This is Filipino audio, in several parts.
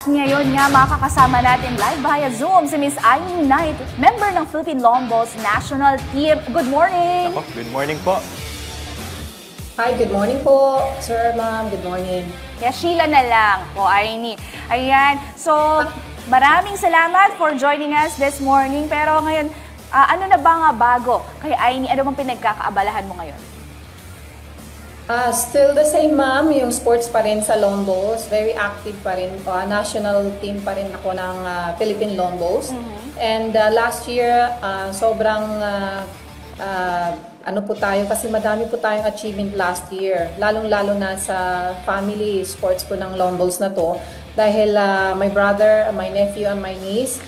Ngayon nga makakasama natin live via Zoom si Miss Aimee Knight, member ng Philippine Longballs National Team. Good morning! Ako, good morning po. Hi, good morning po, sir, ma'am. Good morning. Kaya Sheila na lang po, Aimee. Ayan, so maraming salamat for joining us this morning. Pero ngayon, ano na ba nga bago? Kaya Aimee, ano bang pinagkakaabalahan mo ngayon? Still the same, ma'am. Yung sports pa rin sa Longballs. Very active pa rin. National team pa rin ako ng Philippine Longballs. And last year, sobrang ano po tayo, kasi madami po tayong achievement last year. Lalong-lalo na sa family sports ko ng Longballs na to. Dahil my brother, my nephew, and my niece,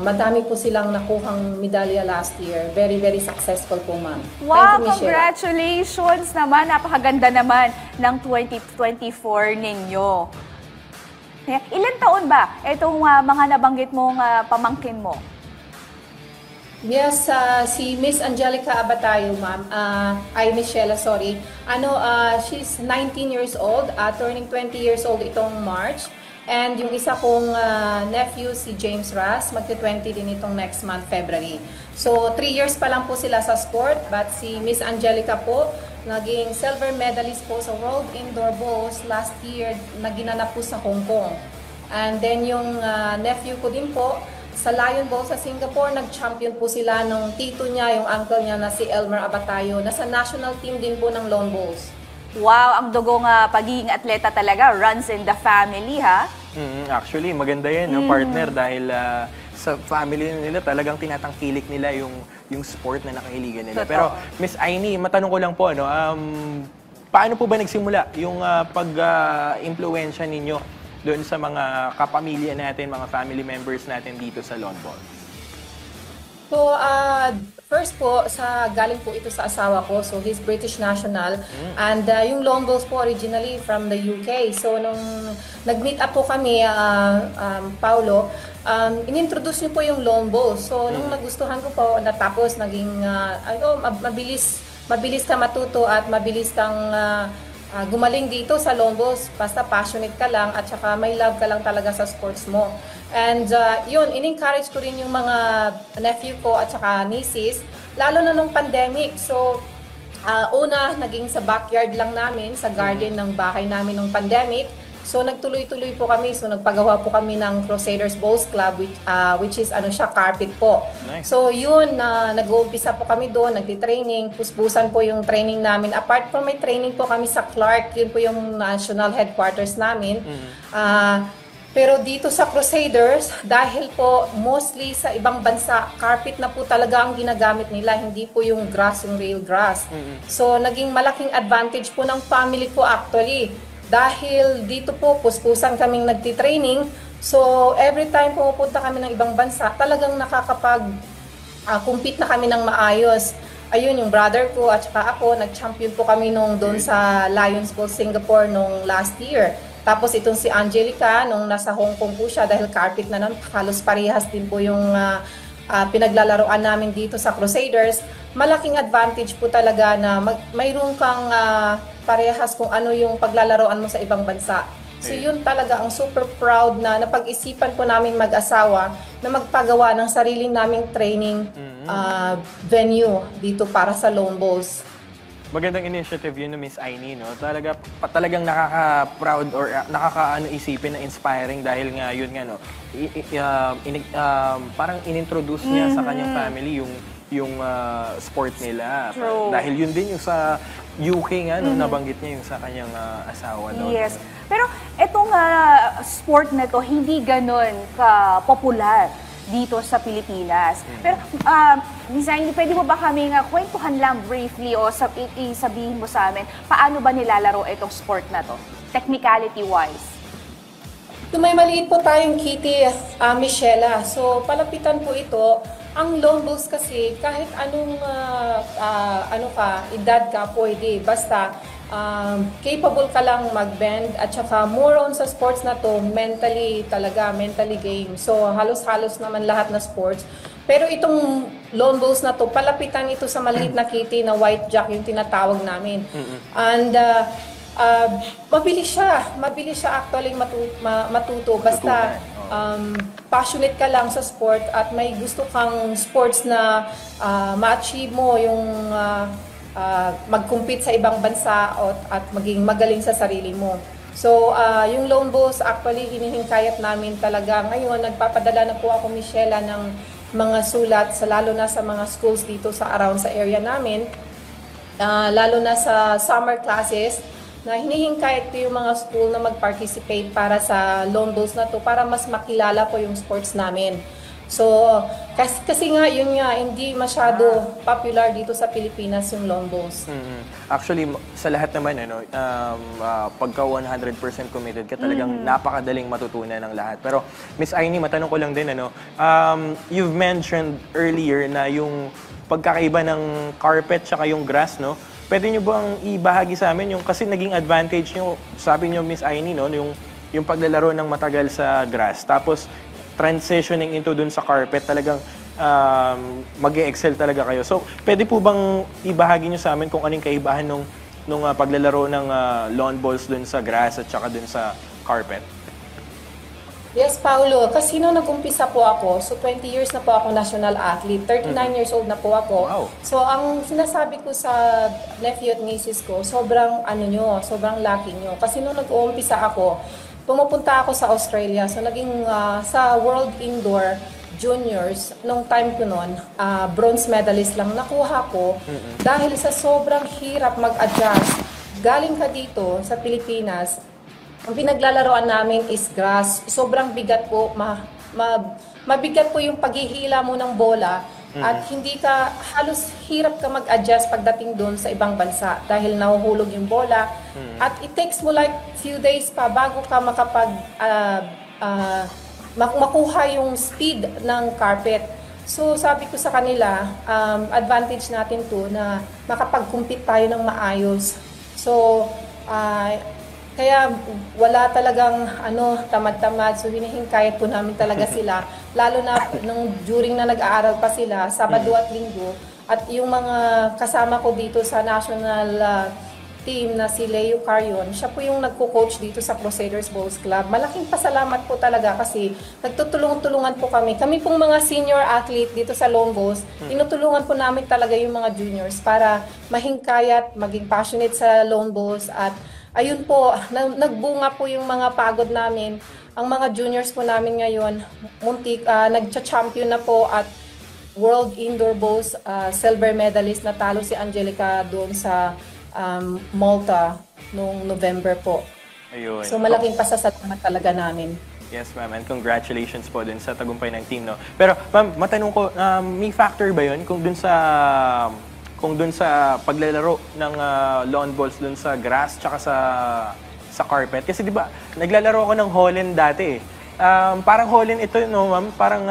madami po silang nakuhang medalya last year. Very, very successful po, ma'am. Wow, congratulations naman. Napakaganda naman ng 2024 ninyo. Ilan taon ba itong mga nabanggit mong pamangkin mo? Yes, si Miss Angelica Abatayo, ma'am. Michelle, sorry. She's 19 years old, turning 20 years old itong March. And yung isa kong nephew, si James Ras, magti-20 din itong next month, February. So, 3 years pa lang po sila sa sport, but si Miss Angelica po, naging silver medalist po sa World Indoor Bowls last year na ginanap po sa Hong Kong. And then yung nephew ko din po, sa Lion Bowl sa Singapore, nag-champion po sila nung tito niya, yung uncle niya na si Elmer Abatayo, nasa national team din po ng Lawn Bowls. Wow, ang dugong pagiging atleta talaga runs in the family, ha? Actually, maganda yan, no, partner, dahil sa family nila talagang tinatangkilik nila yung sport na nakahiligan nila. Totoo. Pero, Miss Aimee, matanong ko lang po, paano po ba nagsimula yung pag-impluensya ninyo doon sa mga kapamilya natin, mga family members natin dito sa Lawn Ball? So, first po, galing po ito sa asawa ko. So, he's British national. And yung Lawn Bowls po originally from the UK. So, nung nag-meet up po kami, Paulo, inintroduce niyo po yung Lawn Bowls. So, nung nagustuhan ko po, natapos naging, mabilis ka matuto at mabilis kang gumaling dito sa Lawn Bowls. Basta passionate ka lang at saka may love ka lang talaga sa sports mo. And yun, in-encourage ko rin yung mga nephew ko at saka nieces, lalo na nung pandemic. So, una, naging sa backyard lang namin, sa garden ng bahay namin nung pandemic. So, nagtuloy-tuloy po kami. So, nagpagawa po kami ng Crusaders Bowls Club, which is carpet po. Nice. So, yun, nag-uumpisa po kami doon, nagtitraining, puspusan po yung training namin. Apart from may training po kami sa Clark, yun po yung national headquarters namin. Pero dito sa Crusaders, dahil po mostly sa ibang bansa, carpet na po talaga ang ginagamit nila, hindi po yung grass, yung real grass. So, naging malaking advantage po ng family ko actually. Dahil dito po, puspusan kaming nagtitraining. So, every time pumupunta kami ng ibang bansa, talagang nakakapag-compete na kami ng maayos. Ayun, yung brother ko at saka ako, nag-champion po kami doon sa Lions Bowl Singapore nung last year. Tapos itong si Angelica, nung nasa Hong Kong po siya, dahil carpet na nun, halos parehas din po yung pinaglalaroan namin dito sa Crusaders. Malaking advantage po talaga na mayroon kang parehas kung ano yung paglalaroan mo sa ibang bansa. So yun talaga ang super proud na napag-isipan po namin mag-asawa na magpagawa ng sarili naming training venue dito para sa Lawn Bowls. Magandang initiative yun, Miss Aimee, no? Talagang nakaka-proud or nakaka-ano isipin na inspiring dahil nga yun nga, no? Parang inintroduce niya sa kanyang family yung sport nila. True. Dahil yun din yung sa UK nga, no? Nabanggit niya yung sa kanyang asawa. No? Yes. Pero itong sport na to hindi ganon ka-popular dito sa Pilipinas. Pero, Miss Aimee, pwede mo ba kami kwentuhan lang briefly o isabihin mo sa amin, paano ba nilalaro itong sport na to, technicality-wise? May maliit po tayong kitty, Michelle. So, palapitan po ito. Ang Lawn Bowls kasi, kahit anong edad ka, pwede. Basta, capable ka lang mag-bend at saka more on sa sports na to, mentally game. So halos-halos naman lahat na sports. Pero itong Lawn Bowls na to, palapitan ito sa maliit na kitty na white jack yung tinatawag namin. And Mabilis siya actually matuto. Basta passionate ka lang sa sport at may gusto kang sports na ma-achieve mo yung mag-compete sa ibang bansa at maging magaling sa sarili mo. So, yung Lone Bulls, actually, hinihingkayat namin talaga. Ngayon, nagpapadala na po ako, Michela, ng mga sulat, lalo na sa mga schools dito sa around sa area namin. Lalo na sa summer classes, na hinihingkayat ko yung mga school na mag-participate para sa Lone Bulls na to, para mas makilala po yung sports namin. So, kasi nga, yun nga, hindi masyado popular dito sa Pilipinas yung Lone Bulls. Actually, sa lahat naman, pagka 100% committed ka, talagang napakadaling matutunan ng lahat. Pero, Miss Aini, matanong ko lang din, you've mentioned earlier na yung pagkakaiba ng carpet tsaka yung grass, no? Pwede nyo bang ibahagi sa amin yung, kasi naging advantage nyo, sabi nyo, Miss Aini, no, yung paglalaro ng matagal sa grass. Tapos, transitioning into dun sa carpet, talagang mag-e-excel talaga kayo. So, pwede po bang ibahagi nyo sa amin kung anong kaibahan nung paglalaro ng lawn bowls dun sa grass at saka dun sa carpet? Yes, Paulo. Kasi nung nag-umpisa po ako, so 20 years na po ako national athlete, 39 years old na po ako. Wow. So, ang sinasabi ko sa nephew at nieces ko, sobrang sobrang lucky nyo. Kasi nung nag-uumpisa ako, pumupunta ako sa Australia. So, naging sa World Indoor Juniors, nung time ko noon, bronze medalist lang nakuha ko dahil sa sobrang hirap mag-adjust. Galing ka dito sa Pilipinas, ang pinaglalaroan namin is grass. Sobrang bigat po, mabigat po yung paghihila mo ng bola at hindi ka, halos hirap ka mag-adjust pagdating doon sa ibang bansa dahil nahuhulog yung bola. At it takes mo like few days pa bago ka makuha yung speed ng carpet. So sabi ko sa kanila, advantage natin to na makapag-compete tayo ng maayos. So, kaya wala talagang tamad-tamad. So hinihingkayat po namin talaga sila. Lalo na during na nag-aaral pa sila, Sabado at Linggo. At yung mga kasama ko dito sa national team na si Leo Carion, siya po yung nagko-coach dito sa Crusaders Bowls Club. Malaking pasalamat po talaga kasi nagtutulungan-tulungan po kami. Kami pong mga senior athlete dito sa Lone Bulls, tinutulungan po namin talaga yung mga juniors para mahingkayat, maging passionate sa Lone Bulls at ayun po, nagbunga po yung mga pagod namin. Ang mga juniors po namin ngayon, nagcha-champion na po at World Indoor Bowls silver medalist. Natalo si Angelica doon sa Malta noong November po. Ayun. So malaking pasasalamat talaga namin. Yes, ma'am. And congratulations po dun sa tagumpay ng team, no? Pero, ma'am, matanong ko, may factor ba yun kung dun sa paglalaro ng lawn bowls dun sa grass tsaka sa carpet? Kasi di ba, naglalaro ako ng Holland dati eh. Parang Holland ito, no, ma'am? Parang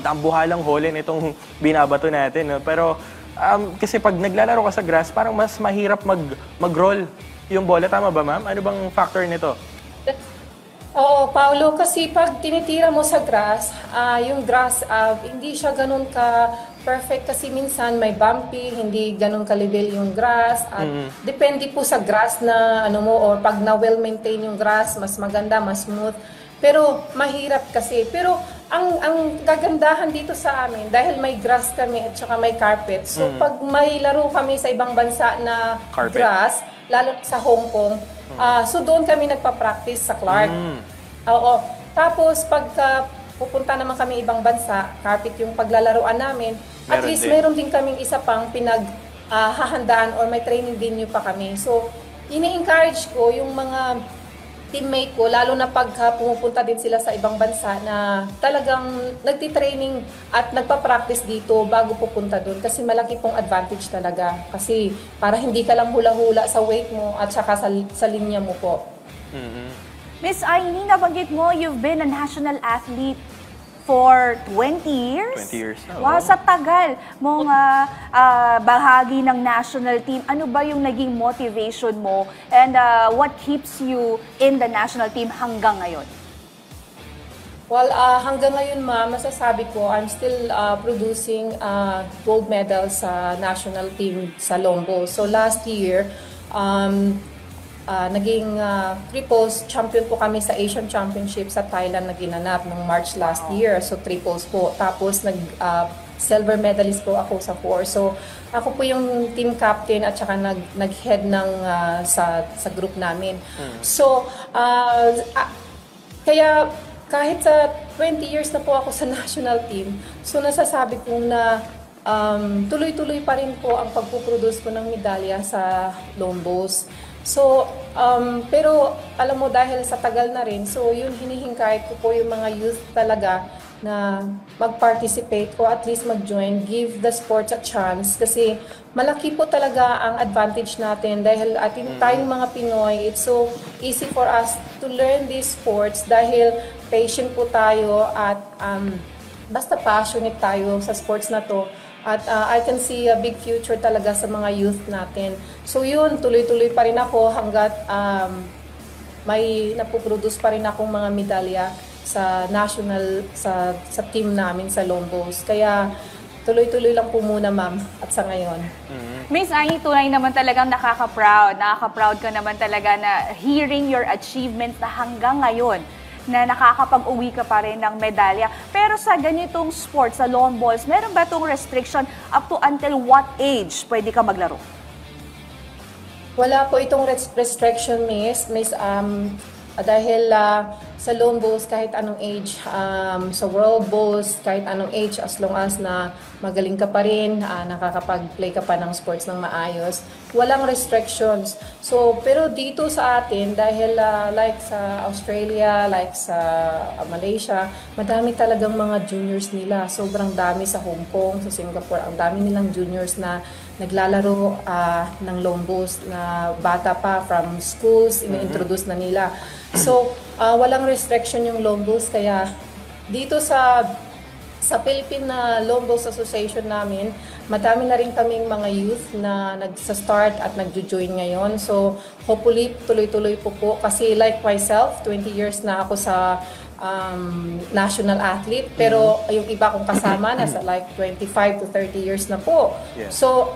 dambuhalang Holland itong binabato natin, no? Pero kasi pag naglalaro ka sa grass, parang mas mahirap mag-roll yung bola. Tama ba, ma'am? Ano bang factor nito? Oo, Paulo, kasi pag tinitira mo sa grass, yung grass, hindi siya ganun ka perfect kasi minsan may bumpy, hindi ganun ka-level yung grass. At depende po sa grass na or pag na well-maintain yung grass, mas maganda, mas smooth. Pero mahirap kasi. Pero ang gagandahan dito sa amin, dahil may grass kami at saka may carpet, so pag may laro kami sa ibang bansa na Carpet. grass, lalo sa Hong Kong, so doon kami nagpa-practice sa Clark. Oo. Tapos pagka pupunta naman kami ibang bansa, carpet yung paglalaroan namin, at least meron din kaming isa pang hahandaan or may training venue pa kami. So, ini-encourage ko yung mga teammate ko, lalo na pagka pumupunta din sila sa ibang bansa na talagang nagtitraining at nagpa-practice dito bago pupunta doon kasi malaki pong advantage talaga. Kasi para hindi ka lang hula-hula sa weight mo at saka sa linya mo po. Miss Aini, nabanggit mo, you've been a national athlete for 20 years? 20 years na. Wow, sa tagal mong bahagi ng national team. Ano ba yung naging motivation mo and what keeps you in the national team hanggang ngayon? Well, hanggang ngayon, ma'am, masasabi ko, I'm still producing gold medals sa national team sa Lone Bulls. So last year, naging triples champion po kami sa Asian Championship sa Thailand na ginanap noong March last year. So triples po. Tapos silver medalist po ako sa 4. So ako po yung team captain at saka nag-head ng sa group namin. So kaya kahit sa 20 years na po ako sa national team, so nasasabi ko na tuloy-tuloy pa rin po ang pagpuproduce ko ng medalya sa Lombos. So, pero alam mo dahil sa tagal na rin, so yun hinihingkayat ko po yung mga youth talaga na mag-participate o at least mag-join, give the sports a chance kasi malaki po talaga ang advantage natin dahil atin tayong mga Pinoy, it's so easy for us to learn these sports dahil patient po tayo at basta passionate tayo sa sports na to. At I can see a big future talaga sa mga youth natin. So yun, tuloy-tuloy pa rin ako hanggat may napoproduce pa rin akong mga medalya sa national, sa team namin sa Lombos. Kaya tuloy-tuloy lang po muna, ma'am, at sa ngayon. Miss Aini, tunay naman talagang nakaka-proud. Nakaka-proud ka naman talaga na hearing your achievements na hanggang ngayon na nakakapag-uwi ka pa rin ng medalya. Pero sa ganitong sport, sa lawn bowls, meron ba itong restriction up to until what age pwede ka maglaro? Wala po itong restriction, miss. Dahil sa lawn bowls, kahit anong age, sa world bowls, kahit anong age, as long as na magaling ka pa rin, nakakapag-play ka pa ng sports ng maayos, walang restrictions. So, pero dito sa atin, dahil like sa Australia, like sa Malaysia, madami talagang mga juniors nila. Sobrang dami sa Hong Kong, sa Singapore, ang dami nilang juniors na naglalaro ng lawn bowls na bata pa from schools, ini-introduce na nila. So, walang restriction yung lawn bowls, kaya dito sa Philippine Lawn Bowls Association namin, madami na rin kaming mga youth na nagsa-start at nagjo-join ngayon. So, hopefully, tuloy-tuloy po kasi like myself, 20 years na ako sa national athlete, pero yung iba kong kasama nasa like 25 to 30 years na po. Yeah. So,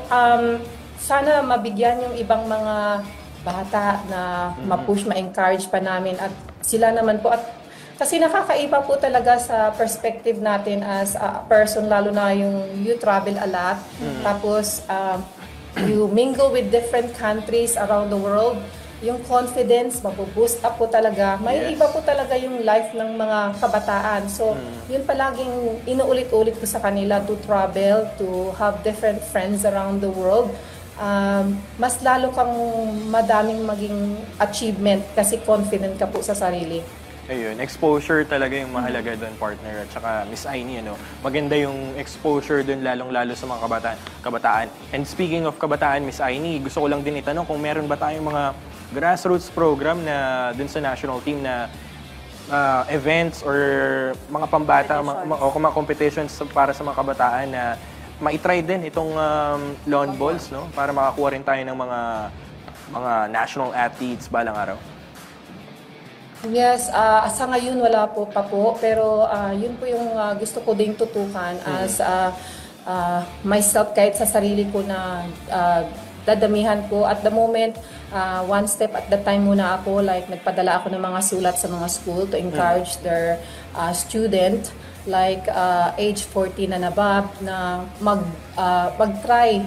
sana mabigyan yung ibang mga bata na ma-push, ma-encourage pa namin at sila naman po at kasi nakakaiba po talaga sa perspective natin as a person, lalo na yung you travel a lot, tapos you mingle with different countries around the world, yung confidence, mabuboost up po talaga. May iba po talaga yung life ng mga kabataan. So, yun palaging inuulit-ulit ko sa kanila to travel, to have different friends around the world. Mas lalo kang madaming maging achievement kasi confident ka po sa sarili. Ayun, exposure talaga yung mahalaga doon, partner. At saka, Miss Aini, maganda yung exposure doon lalong-lalo sa mga kabataan. And speaking of kabataan, Miss Aini, gusto ko lang din itanong kung meron ba tayong mga grassroots program na doon sa national team na events or mga pambata o mga competitions para sa mga kabataan na ma-try din itong lawn bowls, no? Para makakuha rin tayo ng mga national athletes balang araw. Yes, sa ngayon wala po pa po, pero yun po yung gusto ko ding tutukan as myself, kahit sa sarili ko na dadamihan ko. At the moment, one step at the time muna ako, like nagpadala ako ng mga sulat sa mga school to encourage their student, like age 14 and above, na mag-try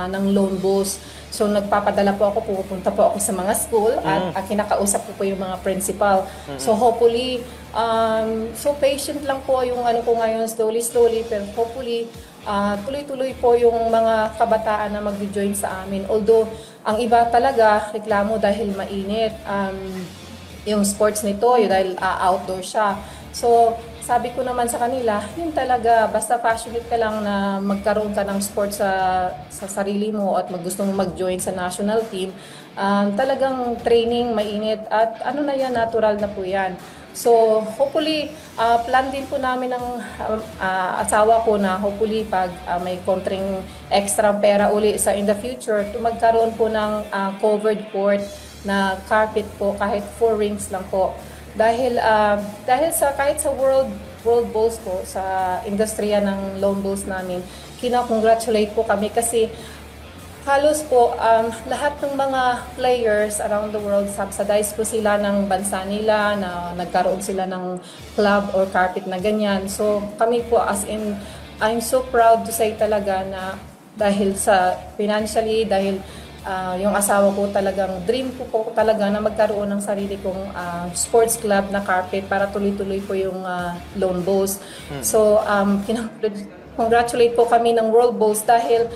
ng lawn bowls. So nagpapadala po ako, pupunta po ako sa mga school at kinakausap ko po yung mga principal. So hopefully, so patient lang po yung ano ko ngayon, slowly, pero hopefully, tuloy-tuloy po yung mga kabataan na mag-join sa amin. Although, ang iba talaga, reklamo dahil mainit. Yung sports nito, yung dahil outdoor siya. So, sabi ko naman sa kanila, yun talaga, basta passionate ka lang na magkaroon ka ng sports sa sarili mo at gusto mong mag-join sa national team, talagang training, mainit, at ano na yan, natural na po yan. So, hopefully, plan din po namin ng asawa ko na hopefully pag may kontring extra pera uli in the future, magkaroon po ng covered court na carpet po, kahit 4 rings lang po. Dahil kahit sa world bowls po, sa industriya ng lawn bowls namin, kina-congratulate po kami kasi Halos po, lahat ng mga players around the world, subsidized po sila ng bansa nila, na nagkaroon sila ng club or carpet na ganyan. So kami po as in, I'm so proud to say talaga na dahil sa financially, dahil yung asawa ko talagang, dream ko po talaga na magkaroon ng sarili kong sports club na carpet para tuloy-tuloy po yung Lone Bulls. So congratulate po kami ng World Bulls dahil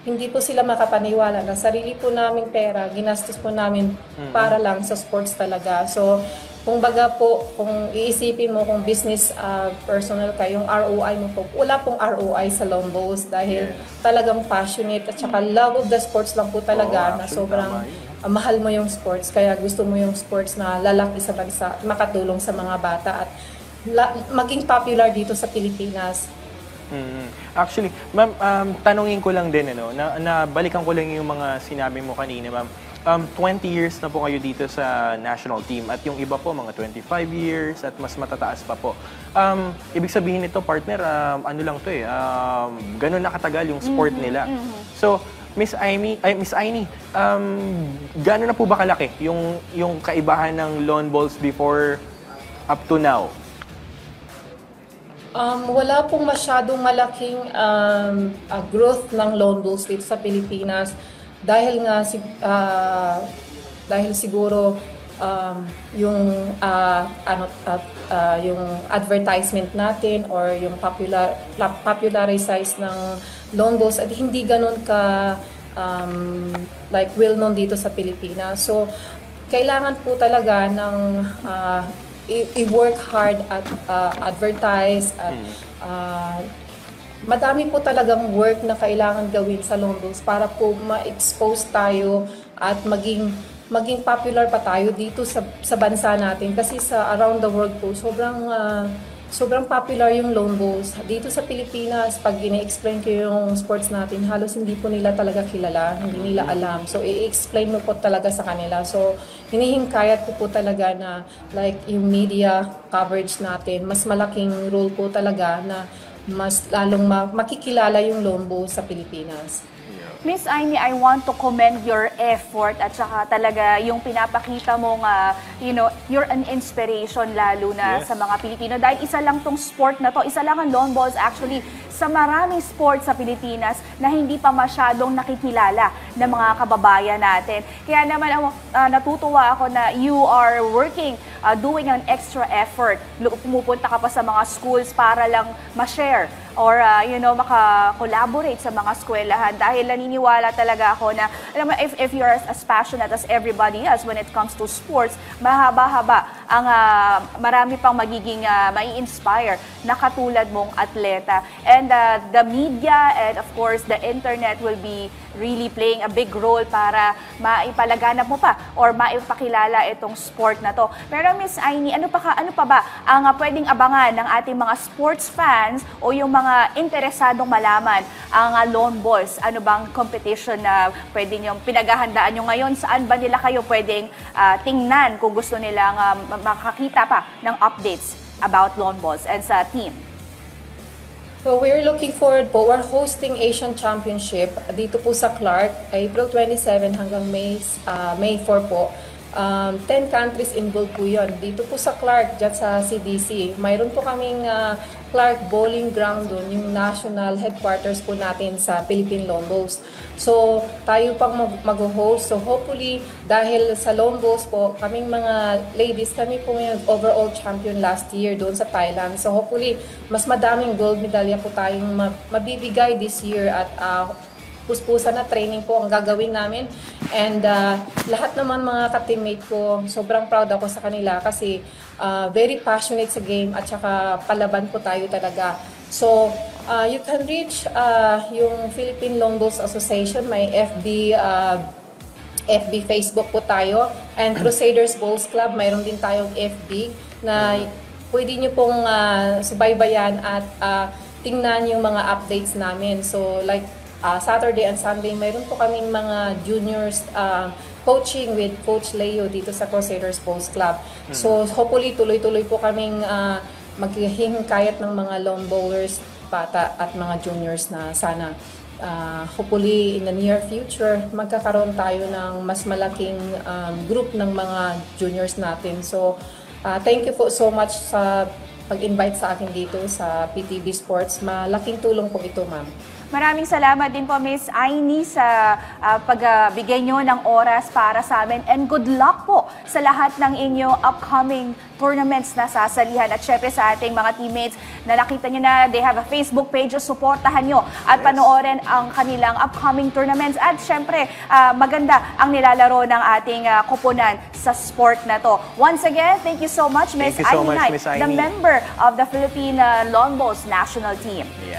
hindi po sila makapaniwala na sarili po naming pera, ginastos po namin para lang sa sports talaga. So, kung baga po, kung iisipin mo kung business personal ka, yung ROI mo po, wala pong ROI sa Lone Bulls dahil talagang passionate at saka love of the sports lang po talaga na sobrang mahal mo yung sports. Kaya gusto mo yung sports na lalaki sa bansa, makatulong sa mga bata at maging popular dito sa Pilipinas. Actually, ma'am, tanungin ko lang din, balikan ko lang yung mga sinabi mo kanina, ma'am. 20 years na po kayo dito sa national team at yung iba po, mga 25 years at mas matataas pa po. Ibig sabihin nito, partner, ano lang to ganun nakatagal yung sport nila. So, Miss Aimee, gano'n na po ba kalaki yung kaibahan ng Lone Bulls before up to now? Wala pong masyadong malaking growth ng Lone Bulls dito sa Pilipinas dahil nga dahil siguro yung yung advertisement natin or yung popularize ng Lone Bulls at hindi ganoon ka like well known dito sa Pilipinas. So kailangan po talaga ng i-work hard at advertise at madami po talagang work na kailangan gawin sa Lone Bulls para po ma-expose tayo at maging popular pa tayo dito sa bansa natin kasi sa around the world po sobrang popular yung Lone Bulls. Dito sa Pilipinas, pag gine-explain ko yung sports natin, halos hindi po nila talaga kilala, hindi nila alam. So, i-explain mo po talaga sa kanila. So, hinihingkayat ko po talaga na like yung media coverage natin, mas malaking role po talaga na mas lalong makikilala yung Lone Bulls sa Pilipinas. Miss Aimee, I want to commend your effort at saka talaga yung pinapakita mong, you're an inspiration lalo na sa mga Pilipino. Dahil isa lang tong sport na to, isa lang ang Lone Bulls actually sa maraming sports sa Pilipinas na hindi pa masyadong nakikilala ng mga kababayan natin. Kaya naman natutuwa ako na you are working, doing an extra effort. Pumupunta ka pa sa mga schools para lang ma-share or maka-collaborate sa mga eskwelahan dahil naniniwala talaga ako na alam mo, if you're as passionate as everybody else when it comes to sports, mahaba-haba ang marami pang magiging mai-inspire na katulad mong atleta. And the media and of course the internet will be really playing a big role para maipalaganap mo pa or maipakilala itong sport na to. Pero Miss Aimee, ano pa ba ang pwedeng abangan ng ating mga sports fans o yung mga interesadong malaman ang Lone Bulls? Ano bang competition na pwede nyo pinaghahandaan nyo ngayon? Saan ba nila kayo pwedeng tingnan kung gusto nilang makakita pa ng updates about Lone Bulls and sa team? So we're looking forward po. We're hosting Asian Championship dito po sa Clark, April 27 hanggang May 4 po. 10 countries involved po yun. Dito po sa Clark, dyan sa CDC. Mayroon po kaming Clark Bowling Ground doon, yung national headquarters po natin sa Philippine Lone Bulls. So, tayo pang mag-host. So, hopefully, dahil sa Lone Bulls po, kaming mga ladies, kami po yung overall champion last year doon sa Thailand. So, hopefully, mas madaming gold medalya po tayong mabibigay this year at puspusan na training po ang gagawin namin. And lahat naman mga ka-teammate ko, sobrang proud ako sa kanila kasi very passionate sa game at saka palaban po tayo talaga. So, you can reach yung Philippine Lone Bulls Association, may FB, Facebook po tayo. And Crusaders Bulls Club, mayroon din tayong FB na pwede nyo pong subaybayan at tingnan yung mga updates namin. So, like, Saturday and Sunday, mayroon po kaming mga juniors coaching with Coach Leo dito sa Crusaders Bulls Club. So hopefully tuloy-tuloy po kaming maghihingkayat ng mga lone bowlers, bata at mga juniors na sana hopefully in the near future, magkakaroon tayo ng mas malaking group ng mga juniors natin. So, thank you po so much sa pag-invite sa akin dito sa PTV Sports. Malaking tulong po ito, ma'am. Maraming salamat din po, Miss Aini, sa pagbigay nyo ng oras para sa amin. And good luck po sa lahat ng inyong upcoming tournaments na sasalihan. At syempre sa ating mga teammates na nakita nyo na they have a Facebook page, supportahan nyo at panoorin ang kanilang upcoming tournaments. At syempre, maganda ang nilalaro ng ating koponan sa sport na to. Once again, thank you so much, Miss Thank you so Aini much, Knight, Miss the Aini. member of the Philippine Lawn Bowls national team.